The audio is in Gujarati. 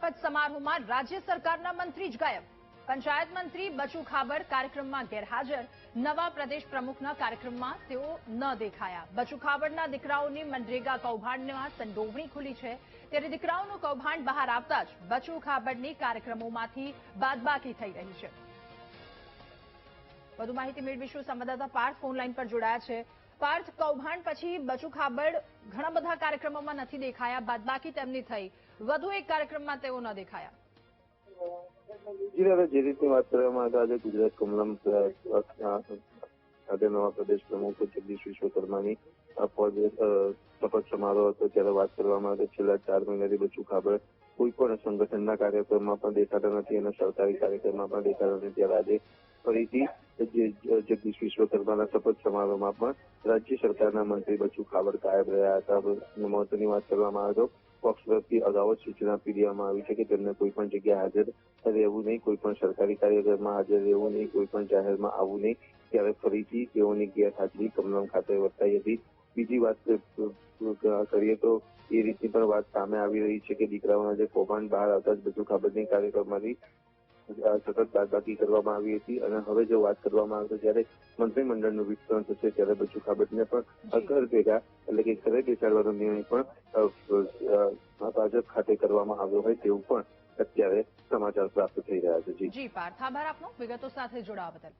શપથ સમારોહમાં રાજ્ય સરકારના મંત્રી જ ગાયબ। પંચાયત મંત્રી બચુ ખાબડ કાર્યક્રમમાં ગેરહાજર। નવા પ્રદેશ પ્રમુખના કાર્યક્રમમાં તેઓ ન દેખાયા। બચુ ખાબડના દીકરાઓની મનરેગા કૌભાંડમાં સંડોવણી ખુલી છે, ત્યારે દીકરાઓનું કૌભાંડ બહાર આવતા જ બચુ ખાબડની કાર્યક્રમોમાંથી બાદબાકી થઈ રહી છે। વધુ માહિતી મેળવીશું, સંવાદદાતા પાર્થ ફોન લાઈન પર જોડાયા છે। પાર્થ, કૌભાંડ પછી બચુ ખાબડ ઘણા બધા કાર્યક્રમોમાં નથી દેખાયા, બાદબાકી તેમની થઈ, વધુ એક કાર્યક્રમમાં તેઓ ન દેખાયા। જે રીતની વાત કરવામાં આવે આજે ગુજરાત કમલમ ખાતે નવા પ્રદેશ પ્રમુખ જગદીશ વિશ્વકર્માની શપથ સમારોહ હતો, ત્યારે વાત કરવામાં આવે છેલ્લા 4 મહિનાથી બચુ ખાબડ કોઈ પણ સંગઠનના કાર્યક્રમમાં પણ દેખાતા નથી અને સરકારી કાર્યક્રમમાં પણ દેખાતા નથી। ત્યારે આજે ફરીથી જગદીશ વિશ્વકર્માના શપથ સમારોહમાં પણ રાજ્ય સરકારના મંત્રી બચુ ખાબડ ગાયબ રહ્યા હતા। મહત્વની વાત કરવામાં આવે તો પક્ષ તરફથી અગાઉ જ સૂચના આપી દેવામાં આવી છે કે તેમને કોઈ પણ જગ્યાએ હાજર રહેવું નહીં, કોઈ પણ સરકારી કાર્યક્રમમાં હાજર રહેવું નહીં, કોઈ પણ જાહેરમાં આવવું નહીં। ત્યારે ફરીથી તેઓની ગેરહાજરી કમલમ ખાતે વર્તાઈ હતી। બીજી વાત કરીએ તો એ રીતની પણ વાત સામે આવી રહી છે કે દીકરાઓના જે કૌભાંડ બહાર આવતા જ બચુ ખાબડની કાર્યક્રમમાંથી સતત બાદબાકી કરવામાં આવી હતી અને હવે જો વાત કરવામાં આવે તો જ્યારે મંત્રીમંડળનું વિસ્તરણ થશે ત્યારે બચુ ખાબડને પણ ઘર ભેગા એટલે કે ઘરે બેસાડવાનો નિર્ણય પણ ભાજપ ખાતે કરવામાં આવ્યો હોય તેવું પણ અત્યારે સમાચાર પ્રાપ્ત થઈ રહ્યા છે। જી પાર્થ, આભાર આપનો વિગતો સાથે જોડાવા બદલ।